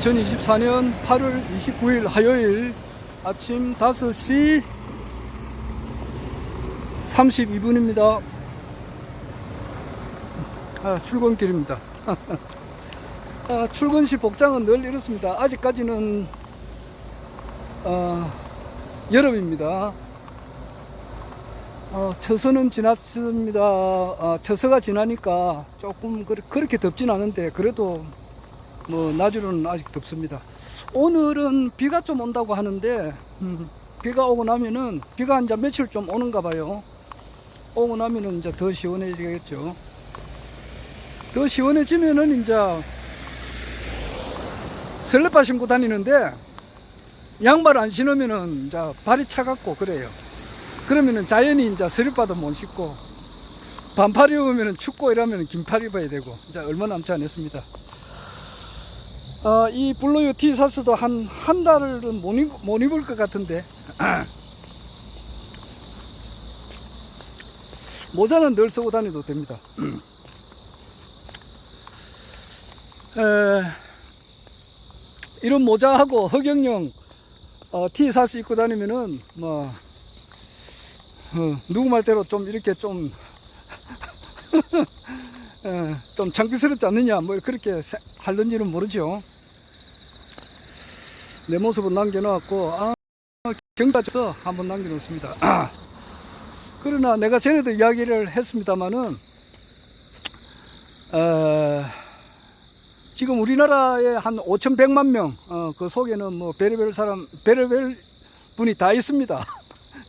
2024년 8월 29일 화요일 아침 5시 32분입니다. 출근길입니다. 출근 시 복장은 늘 이렇습니다. 아직까지는 여름입니다. 처서는 지났습니다. 처서가 지나니까 조금 그렇게 덥진 않은데 그래도 뭐 낮으로는 아직 덥습니다. 오늘은 비가 좀 온다고 하는데 비가 오고 나면은 비가 이제 며칠 좀 오는가 봐요. 오고 나면은 이제 더 시원해지겠죠. 더 시원해지면은 이제 슬리퍼 신고 다니는데 양말 안 신으면은 이제 발이 차갑고 그래요. 그러면은 자연히 이제 슬리퍼도 못 신고 반팔 입으면은 춥고 이러면은 긴팔 입어야 되고 이제 얼마 남지 않았습니다. 이 블루유 티셔츠도 한 달은 못 입을 것 같은데 모자는 늘 쓰고 다녀도 됩니다. 이런 모자하고 허경영 티셔츠 입고 다니면은 뭐 누구 말대로 좀 이렇게 좀 좀 창피스럽지 않느냐 뭐 그렇게 할는지는 모르죠. 내 모습은 남겨놓았고 경찰서 한번 남겨놓습니다. 그러나 내가 전에도 이야기를 했습니다마는 지금 우리나라에 한 5,100만 명 그 속에는 뭐 별의별 분이 다 있습니다.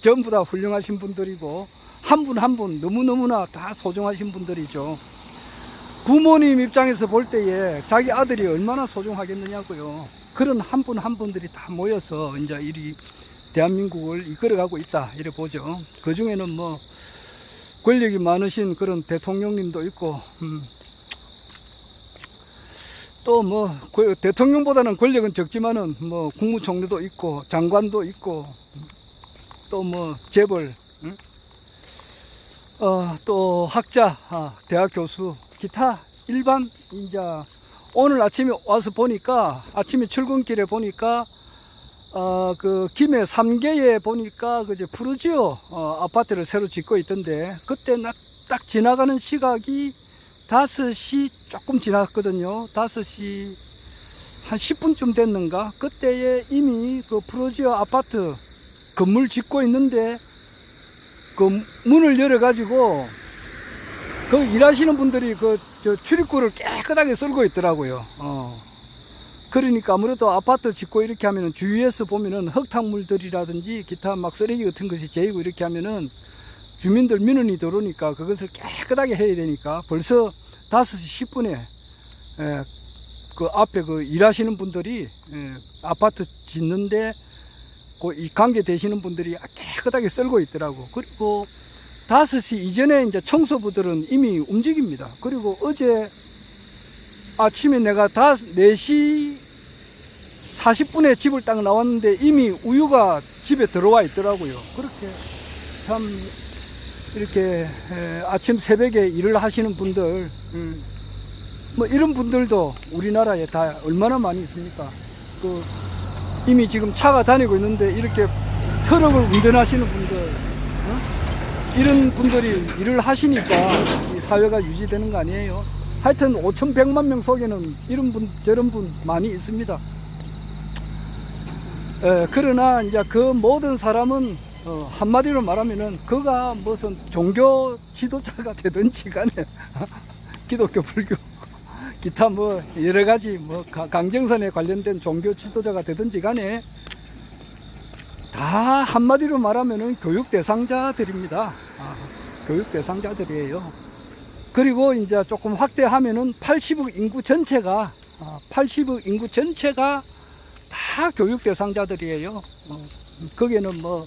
전부 다 훌륭하신 분들이고 한 분 한 분 너무너무나 다 소중하신 분들이죠. 부모님 입장에서 볼 때에 자기 아들이 얼마나 소중하겠느냐고요. 그런 한 분 한 분들이 다 모여서 이제 이 대한민국을 이끌어가고 있다 이래 보죠. 그 중에는 뭐 권력이 많으신 그런 대통령님도 있고 또 뭐 대통령보다는 권력은 적지만은 뭐 국무총리도 있고 장관도 있고 또 뭐 재벌 또 학자 대학 교수 기타 일반 이제 오늘 아침에 와서 보니까 아침에 출근길에 보니까 그 김해 3개에 보니까 그제 푸르지오 아파트를 새로 짓고 있던데 그때 딱 지나가는 시각이 5시 조금 지났거든요. 5시 한 10분쯤 됐는가 그때에 이미 그 푸르지오 아파트 건물 짓고 있는데 그 문을 열어 가지고 그 일하시는 분들이 저 출입구를 깨끗하게 썰고 있더라고요. 그러니까 아무래도 아파트 짓고 이렇게 하면은 주위에서 보면은 흙탕물들이라든지 기타 막 쓰레기 같은 것이 제이고 이렇게 하면은 주민들 민원이 들어오니까 그것을 깨끗하게 해야 되니까 벌써 5시 10분에 그 앞에 그 일하시는 분들이 아파트 짓는데 이 관계 되시는 분들이 깨끗하게 썰고 있더라고. 그리고 5시 이전에 이제 청소부들은 이미 움직입니다. 그리고 어제 아침에 내가 4시 40분에 집을 딱 나왔는데 이미 우유가 집에 들어와 있더라고요. 그렇게 참 이렇게 아침 새벽에 일을 하시는 분들 뭐 이런 분들도 우리나라에 다 얼마나 많이 있습니까? 이미 지금 차가 다니고 있는데 이렇게 트럭을 운전하시는 분들 이런 분들이 일을 하시니까 이 사회가 유지되는 거 아니에요. 하여튼 5,100만 명 속에는 이런 분 저런 분 많이 있습니다. 그러나 이제 그 모든 사람은 한마디로 말하면은 그가 무슨 종교 지도자가 되든지 간에 기독교 불교 기타 뭐 여러 가지 뭐 강정선에 관련된 종교 지도자가 되든지 간에 다 한마디로 말하면은 교육 대상자들입니다. 교육 대상자들이에요. 그리고 이제 조금 확대하면은 80억 인구 전체가 다 교육 대상자들이에요. 거기에는 뭐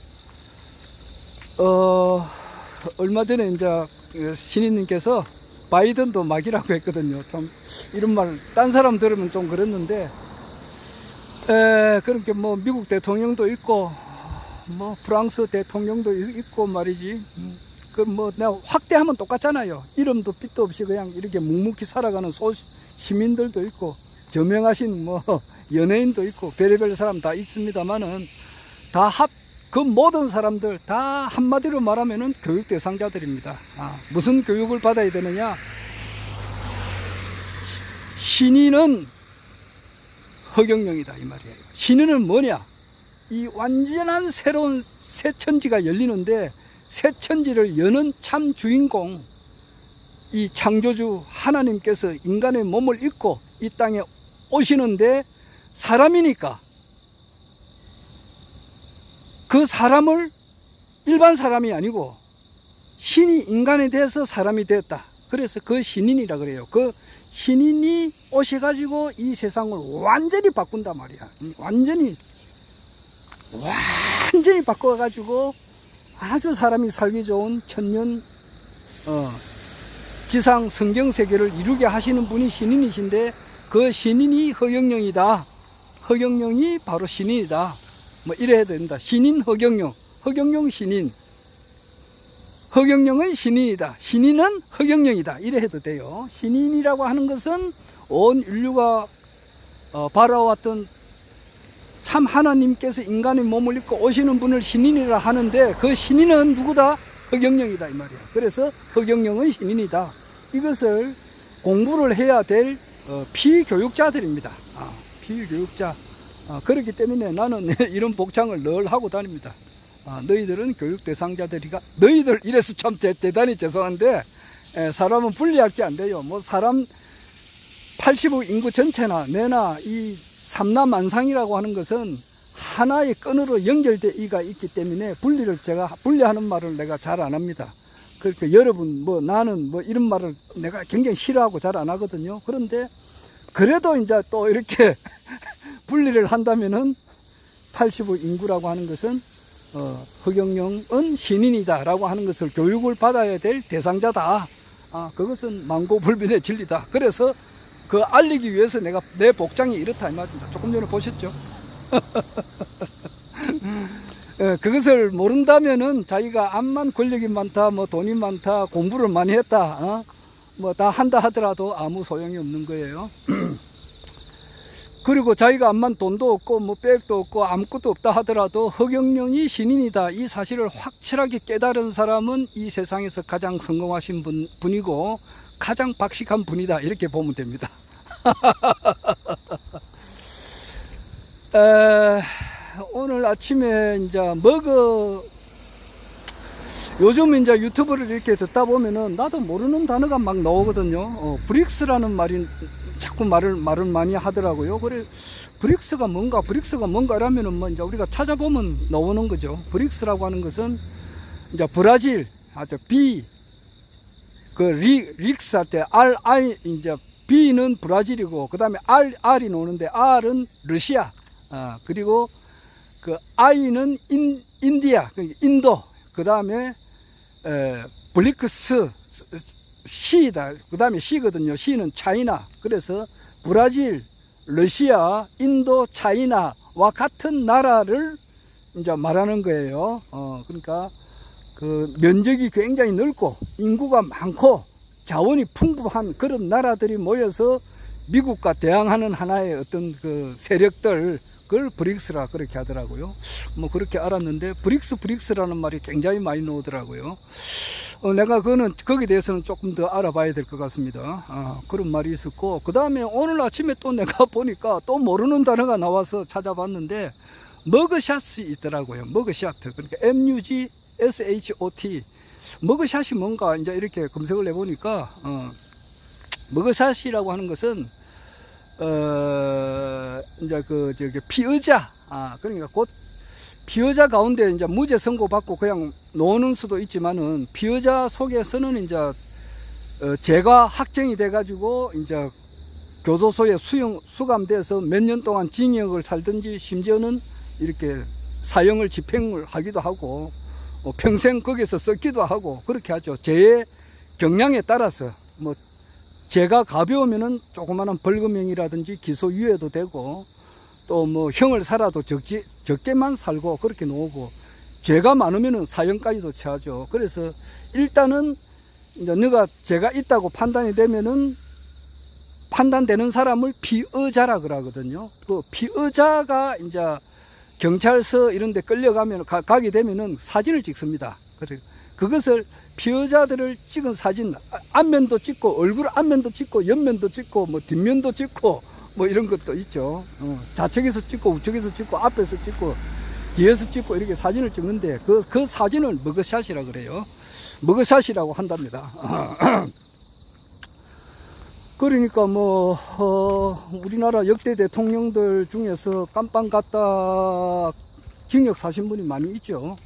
얼마 전에 이제 신인님께서 바이든도 막이라고 했거든요. 좀 이런 말 딴 사람 들으면 좀 그랬는데 그렇게 뭐 미국 대통령도 있고 뭐 프랑스 대통령도 있고 말이지. 그 뭐 내가 확대하면 똑같잖아요. 이름도 빛도 없이 그냥 이렇게 묵묵히 살아가는 시민들도 있고 저명하신 뭐 연예인도 있고 별의별 사람 다 있습니다만은 그 모든 사람들 다 한마디로 말하면은 교육 대상자들입니다. 무슨 교육을 받아야 되느냐? 신인은 허경영이다 이 말이에요. 신인은 뭐냐? 이 완전한 새로운 새 천지가 열리는데 새 천지를 여는 참 주인공, 이 창조주 하나님께서 인간의 몸을 입고 이 땅에 오시는데 사람이니까 그 사람을 일반 사람이 아니고 신이 인간에 대해서 사람이 되었다. 그래서 그 신인이라 그래요. 그 신인이 오셔가지고 이 세상을 완전히 바꾼단 말이야. 완전히 바꿔가지고 아주 사람이 살기 좋은 천년 지상 성경 세계를 이루게 하시는 분이 신인이신데 그 신인이 허경영이다. 허경영이 바로 신인이다. 뭐 이래야 된다. 신인 허경영, 허경영 신인, 허경영은 신인이다. 신인은 허경영이다. 이래 해도 돼요. 신인이라고 하는 것은 온 인류가 바라왔던 참 하나님께서 인간의 몸을 입고 오시는 분을 신인이라 하는데 그 신인은 누구다? 허경영이다 이 말이야. 그래서 허경영은 신인이다. 이것을 공부를 해야 될 피교육자들입니다. 피교육자. 그렇기 때문에 나는 이런 복장을 늘 하고 다닙니다. 너희들은 교육 대상자들이가, 너희들 이래서 참 대단히 죄송한데 사람은 분리할 게 안 돼요. 뭐 사람 80억 인구 전체나 내나 이 삼라만상이라고 하는 것은 하나의 끈으로 연결되어가 있기 때문에 제가 분리하는 말을 내가 잘 안 합니다. 그러니까 여러분 나는 이런 말을 내가 굉장히 싫어하고 잘 안 하거든요. 그런데 그래도 이제 또 이렇게 분리를 한다면은 80억 인구라고 하는 것은 허경영은 신인이다 라고 하는 것을 교육을 받아야 될 대상자다. 그것은 만고불변의 진리다. 그래서 그 알리기 위해서 내가 내 복장이 이렇다 이 말입니다. 조금 전에 보셨죠? 그것을 모른다면은 자기가 암만 권력이 많다, 돈이 많다, 공부를 많이 했다, 다 한다 하더라도 아무 소용이 없는 거예요. 그리고 자기가 암만 돈도 없고 백도 없고 아무것도 없다 하더라도 허경영이 신인이다 이 사실을 확실하게 깨달은 사람은 이 세상에서 가장 성공하신 분이고 가장 박식한 분이다 이렇게 보면 됩니다. 오늘 아침에 이제 요즘 이제 유튜브를 이렇게 듣다 보면은 나도 모르는 단어가 막 나오거든요. 브릭스라는 말이 자꾸 말을 많이 하더라고요. 그래 브릭스가 뭔가 이러면은 이제 우리가 찾아보면 나오는 거죠. 브릭스라고 하는 것은 이제 브라질 릭스 할 때 이제 B는 브라질이고 그 다음에 R이 나오는데 R은 러시아, 그리고 그 I는 인디아, 인도, 그 다음에 블리크스 C다. 그 다음에 C거든요. C는 차이나. 그래서 브라질, 러시아, 인도, 차이나와 같은 나라를 이제 말하는 거예요. 그러니까 그 면적이 굉장히 넓고 인구가 많고 자원이 풍부한 그런 나라들이 모여서 미국과 대항하는 하나의 어떤 그 세력들, 그걸 브릭스라 그렇게 하더라고요. 그렇게 알았는데 브릭스라는 말이 굉장히 많이 나오더라고요. 내가 거기에 대해서는 조금 더 알아봐야 될 것 같습니다. 그런 말이 있었고, 그 다음에 오늘 아침에 또 내가 보니까 또 모르는 단어가 나와서 찾아봤는데 머그샷이 있더라고요. 머그샷. 그러니까 MUGSHOT. 머그샷이 뭔가 이제 이렇게 검색을 해보니까 머그샷이라고 하는 것은 이제 피의자, 그러니까 곧 피의자 가운데 이제 무죄 선고받고 그냥 노는 수도 있지만은 피의자 속에서는 이제 죄가 확정이 돼가지고 이제 교도소에 수감돼서 몇 년 동안 징역을 살든지 심지어는 이렇게 사형을 집행을 하기도 하고 평생 거기서 썩기도 하고 그렇게 하죠. 죄의 경량에 따라서 죄가 가벼우면은 조그마한 벌금형이라든지 기소유예도 되고 또 형을 살아도 적게만 살고 그렇게 놓고 죄가 많으면은 사형까지도 취하죠. 그래서 일단은 이제 너가 죄가 있다고 판단이 되면은 판단되는 사람을 피의자라 그러거든요. 그 피의자가 이제 경찰서 이런 데 끌려가면 가게 되면은 사진을 찍습니다. 그래 그것을 피의자들을 찍은 사진, 앞면도 찍고 얼굴 앞면도 찍고 옆면도 찍고 뭐 뒷면도 찍고 뭐 이런 것도 있죠. 좌측에서 찍고 우측에서 찍고 앞에서 찍고 뒤에서 찍고 이렇게 사진을 찍는데 그 사진을 머그샷이라 그래요. 머그샷이라고 한답니다. 그러니까 뭐 우리나라 역대 대통령들 중에서 깜빵 갔다 징역 사신 분이 많이 있죠.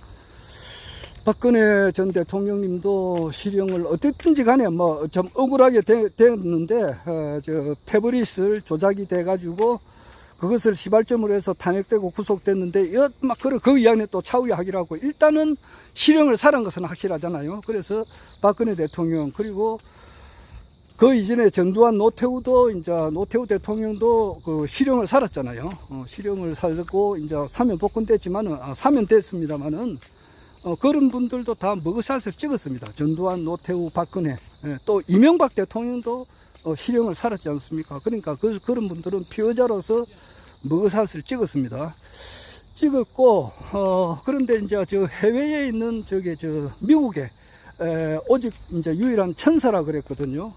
박근혜 전 대통령님도 실형을 어쨌든지 간에 뭐 좀 억울하게 되었는데 저 태블릿을 조작이 돼 가지고 그것을 시발점으로 해서 탄핵되고 구속됐는데 막 그 이야기는 또 차후하기라고 일단은 실형을 살은 것은 확실하잖아요. 그래서 박근혜 대통령 그리고 그 이전에 전두환 노태우도 이제 노태우 대통령도 그 실형을 살았잖아요. 실형을 살고 이제 사면 복권됐지만은 사면 됐습니다만은 그런 분들도 다 머그샷을 찍었습니다. 전두환, 노태우, 박근혜, 또 이명박 대통령도 실형을 살았지 않습니까? 그러니까 그런 분들은 피의자로서 머그샷을 찍었습니다. 찍었고 그런데 이제 저 해외에 있는 미국에 오직 이제 유일한 천사라 그랬거든요.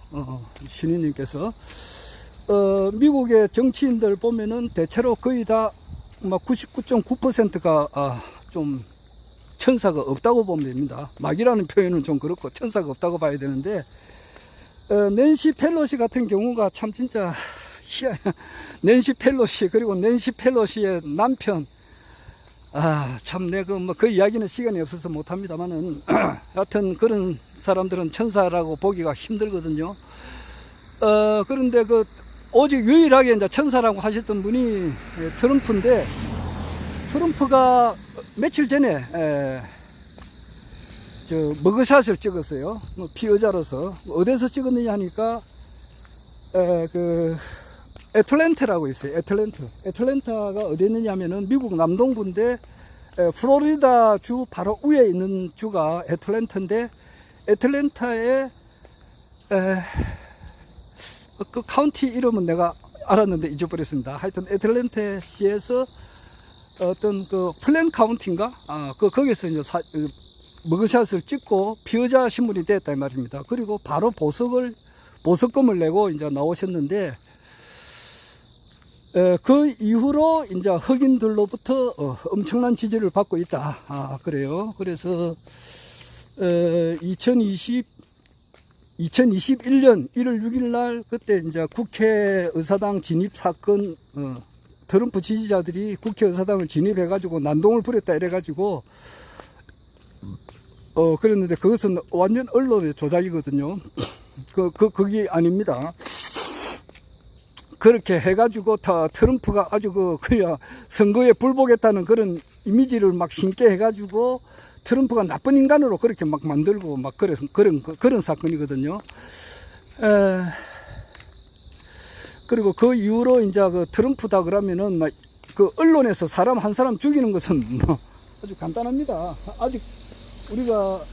신인님께서 미국의 정치인들 보면은 대체로 거의 다 막 99.9%가 좀 천사가 없다고 보면 됩니다. 막이라는 표현은 좀 그렇고 천사가 없다고 봐야 되는데 낸시 펠로시 같은 경우가 참 진짜 낸시 펠로시 그리고 낸시 펠로시의 남편 참 내가 뭐 그 이야기는 시간이 없어서 못합니다만은 하여튼 그런 사람들은 천사라고 보기가 힘들거든요. 그런데 그 오직 유일하게 이제 천사라고 하셨던 분이 트럼프인데 트럼프가 며칠 전에 저 머그샷을 찍었어요. 피의자로서 어디서 찍었느냐 하니까 그 애틀랜타라고 있어요. 애틀랜타가 어디 있느냐 하면은 미국 남동부인데 플로리다 주 바로 위에 있는 주가 애틀랜타인데 애틀랜타에 그 카운티 이름은 내가 알았는데 잊어버렸습니다. 하여튼 애틀랜타시에서 어떤 그 플랜 카운티인가? 거기서 이제 머그샷을 찍고 피의자 신분이 됐다 이 말입니다. 그리고 바로 보석금을 내고 이제 나오셨는데 그 이후로 이제 흑인들로부터 엄청난 지지를 받고 있다. 그래요. 그래서 2021년 1월 6일 날 그때 이제 국회의사당 진입 사건 트럼프 지지자들이 국회의사당을 진입해 가지고 난동을 부렸다 이래 가지고 그랬는데 그것은 완전 언론의 조작이거든요. 그게 아닙니다. 그렇게 해가지고 다 트럼프가 아주 그야 선거에 불복했다는 그런 이미지를 막 심게 해가지고 트럼프가 나쁜 인간으로 그렇게 막 만들고 막 그런 사건이거든요. 그리고 그 이후로 이제 그 트럼프다 그러면은 막 그 언론에서 사람 한 사람 죽이는 것은 뭐 아주 간단합니다. 아직 우리가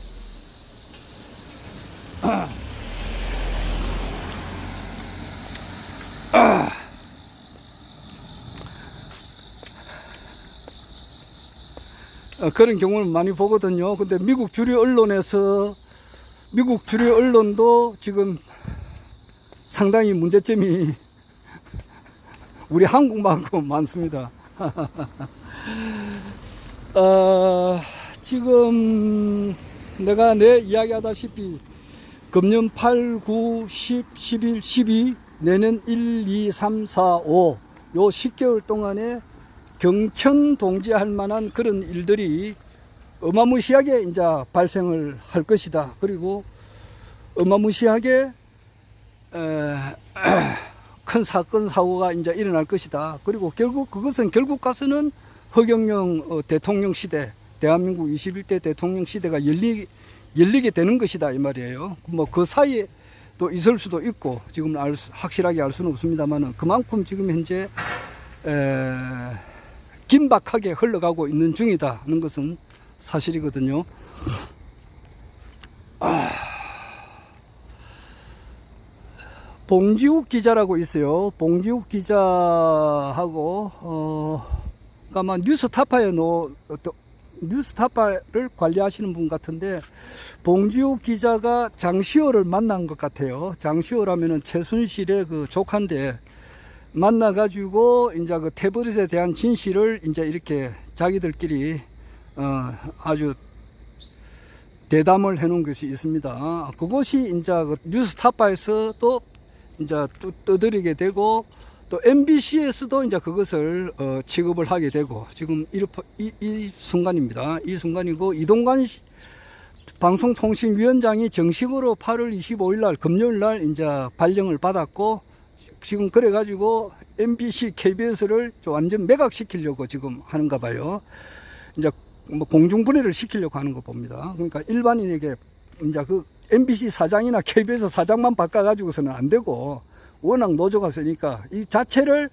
그런 경우를 많이 보거든요. 근데 미국 주류 언론도 지금 상당히 문제점이 우리 한국만큼 많습니다. 지금 내가 이야기 하다시피 금년 8, 9, 10, 11, 12 내년 1, 2, 3, 4, 5 요 10개월 동안에 경천동지할 만한 그런 일들이 어마무시하게 이제 발생을 할 것이다. 그리고 어마무시하게 큰 사건 사고가 이제 일어날 것이다. 그리고 그것은 결국 가서는 허경영 대통령 시대, 대한민국 21대 대통령 시대가 열리게 되는 것이다 이 말이에요. 뭐 그 사이에 또 있을 수도 있고 지금 확실하게 알 수는 없습니다만은 그만큼 지금 현재 긴박하게 흘러가고 있는 중이다 하는 것은 사실이거든요. 봉지욱 기자라고 있어요. 봉지욱 기자하고 아마 뉴스타파를 관리하시는 분 같은데, 봉지욱 기자가 장시호를 만난 것 같아요. 장시호라면은 최순실의 그 조카인데, 만나가지고 이제 그 태블릿에 대한 진실을 이제 이렇게 자기들끼리 아주 대담을 해놓은 것이 있습니다. 그것이 이제 그 뉴스타파에서도 이제 또 떠들이게 되고, 또 MBC에서도 이제 그것을 취급을 하게 되고, 지금 이 순간입니다. 이 순간이고, 이동관 방송통신위원장이 정식으로 8월 25일 날 금요일 날 이제 발령을 받았고, 지금 그래가지고 MBC, KBS를 완전 매각시키려고 지금 하는가 봐요. 이제 뭐 공중분해를 시키려고 하는 거 봅니다. 그러니까 일반인에게 이제 그 MBC 사장이나 KBS 사장만 바꿔가지고서는 안 되고, 워낙 노조가 세니까 이 자체를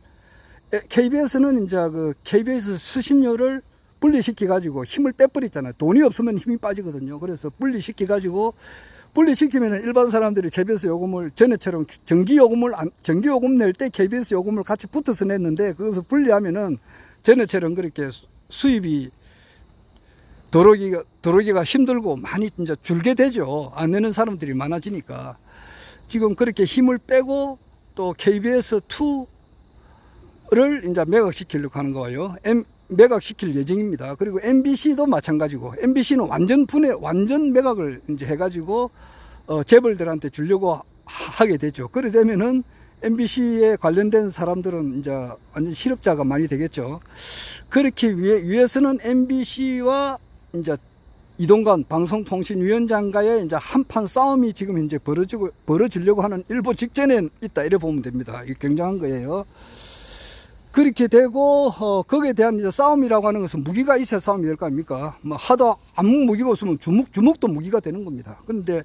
KBS는 이제 그 KBS 수신료를 분리시켜가지고 힘을 빼버렸잖아요. 돈이 없으면 힘이 빠지거든요. 그래서 분리시키면 일반 사람들이 KBS 요금을 전에처럼 전기요금 낼 때 KBS 요금을 같이 붙어서 냈는데, 그것을 분리하면은 전에처럼 그렇게 수입이 들어오기가 힘들고 많이 이제 줄게 되죠. 안 내는 사람들이 많아지니까. 지금 그렇게 힘을 빼고 또 KBS2를 이제 매각시키려고 하는 거예요. 매각시킬 예정입니다. 그리고 MBC도 마찬가지고, MBC는 완전 매각을 이제 해가지고 재벌들한테 주려고 하게 되죠. 그래 되면은 MBC에 관련된 사람들은 이제 완전 실업자가 많이 되겠죠. 그렇게 위해서는 MBC와 이제 이동관 방송통신위원장과의 이제 한판 싸움이 지금 현재 벌어지려고 하는 일보 직전에 있다, 이래 보면 됩니다. 이게 굉장한 거예요. 그렇게 되고, 거기에 대한 이제 싸움이라고 하는 것은 무기가 있어야 싸움이 될 거 아닙니까? 뭐 하도 아무 무기가 없으면 주먹도 무기가 되는 겁니다. 그런데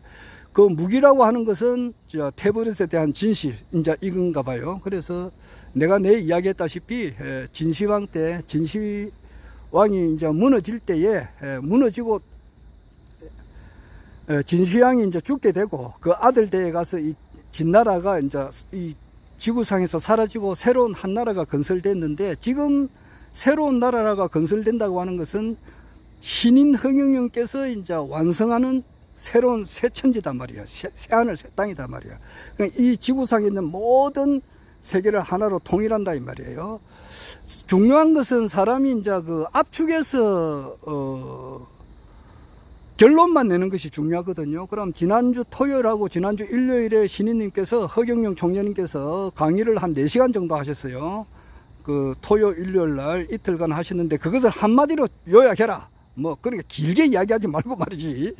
그 무기라고 하는 것은 태블릿에 대한 진실, 이제 이건가 봐요. 그래서 내가 내 이야기했다시피, 진시황 때, 진시황이 이제 무너질 때에, 무너지고, 진시황이 이제 죽게 되고, 그 아들 댁에 가서 이 진나라가 이제 이 지구상에서 사라지고 새로운 한 나라가 건설됐는데, 지금 새로운 나라가 건설된다고 하는 것은 신인 흥영령께서 이제 완성하는 새로운 새 천지단 말이야. 새 하늘 새 땅이단 말이야. 그러니까 이 지구상에 있는 모든 세계를 하나로 통일한다 이 말이에요. 중요한 것은 사람이 이제 그 압축해서 결론만 내는 것이 중요하거든요. 그럼 지난주 토요일하고 지난주 일요일에 신인님께서, 허경영 총재님께서 강의를 한 4시간 정도 하셨어요. 그 토요 일요일 날 이틀간 하셨는데, 그것을 한마디로 요약해라. 뭐 그러니까 길게 이야기하지 말고 말이지.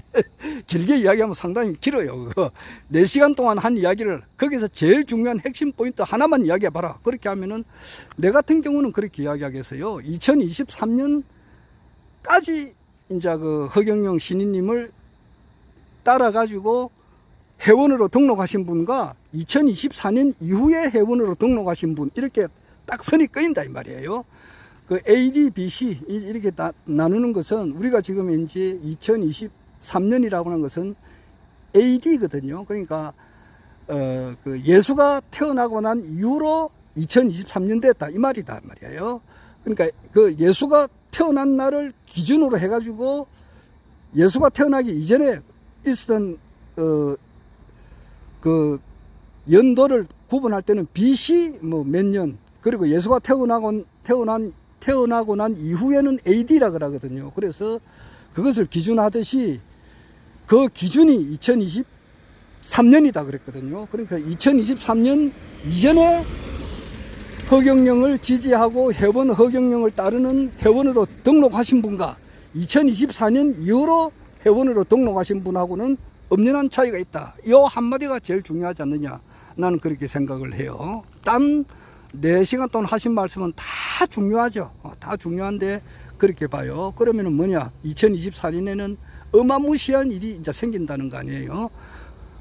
길게 이야기하면 상당히 길어요. 4시간 동안 한 이야기를 거기서 제일 중요한 핵심 포인트 하나만 이야기해봐라. 그렇게 하면은, 내 같은 경우는 그렇게 이야기하겠어요. 2023년까지 이제 그 허경영 신인님을 따라가지고 회원으로 등록하신 분과 2024년 이후에 회원으로 등록하신 분, 이렇게 딱 선이 끄인다 이 말이에요. 그 A, D, B, C 이렇게 나누는 것은, 우리가 지금 이제 2023년이라고 하는 것은 AD거든요. 그러니까 그 예수가 태어나고 난 이후로 2023년 됐다 이 말이다 말이에요. 그러니까 그 예수가 태어난 날을 기준으로 해가지고, 예수가 태어나기 이전에 있었던 그 연도를 구분할 때는 BC 뭐 몇 년, 그리고 예수가 태어나고 난 이후에는 AD라 그러거든요. 그래서 그것을 기준하듯이 그 기준이 2023년이다 그랬거든요. 그러니까 2023년 이전에 허경영을 지지하고 회원 허경영을 따르는 회원으로 등록하신 분과 2024년 이후로 회원으로 등록하신 분하고는 엄연한 차이가 있다. 이 한마디가 제일 중요하지 않느냐, 나는 그렇게 생각을 해요. 딴 4시간 동안 하신 말씀은 다 중요하죠. 다 중요한데 그렇게 봐요. 그러면은 뭐냐, 2024년에는 어마무시한 일이 이제 생긴다는 거 아니에요.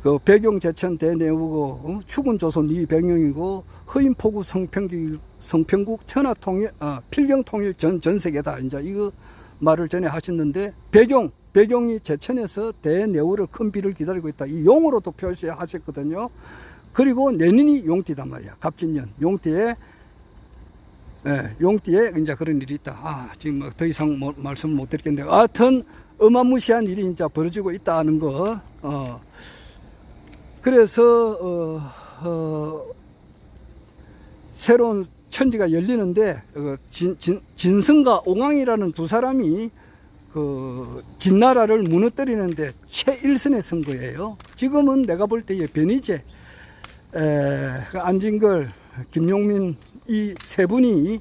그 배경 제천 대내후고, 축은 조선 이백령이고, 허인포구 성평국 천하 통일, 필경 통일 전 세계다. 이제 이거 말을 전에 하셨는데, 배경이 제천에서 대내후를 큰 비를 기다리고 있다. 이 용어로도 표시하셨거든요. 그리고 내년이 용띠단 말이야. 갑진년. 용띠에, 예, 용띠에 이제 그런 일이 있다. 아, 지금 뭐 더 이상 말씀을 못 드리겠는데, 하여튼 어마무시한 일이 이제 벌어지고 있다는 거. 그래서, 새로운 천지가 열리는데, 진성과 옹왕이라는 두 사람이 그 진나라를 무너뜨리는데 최일선에 선 거예요. 지금은 내가 볼 때 변희재, 안진걸, 김용민 이 세 분이,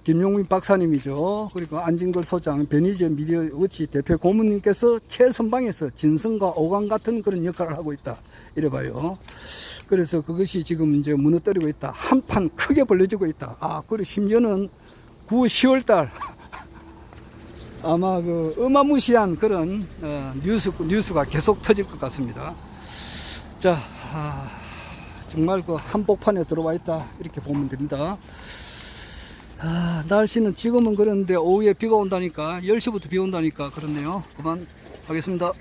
김용민 박사님이죠. 그리고 안진걸 소장, 변희재 미디어워치 대표 고문님께서 최선방에서 진성과 오강 같은 그런 역할을 하고 있다. 이래봐요. 그래서 그것이 지금 이제 무너뜨리고 있다. 한판 크게 벌려지고 있다. 아, 그리고 심지어는 9, 10월 달 아마 그 어마무시한 그런 뉴스가 계속 터질 것 같습니다. 자, 정말 그 한복판에 들어와 있다. 이렇게 보면 됩니다. 날씨는 지금은 그런데 오후에 비가 온다니까, 10시부터 비 온다니까 그렇네요. 그만 하겠습니다.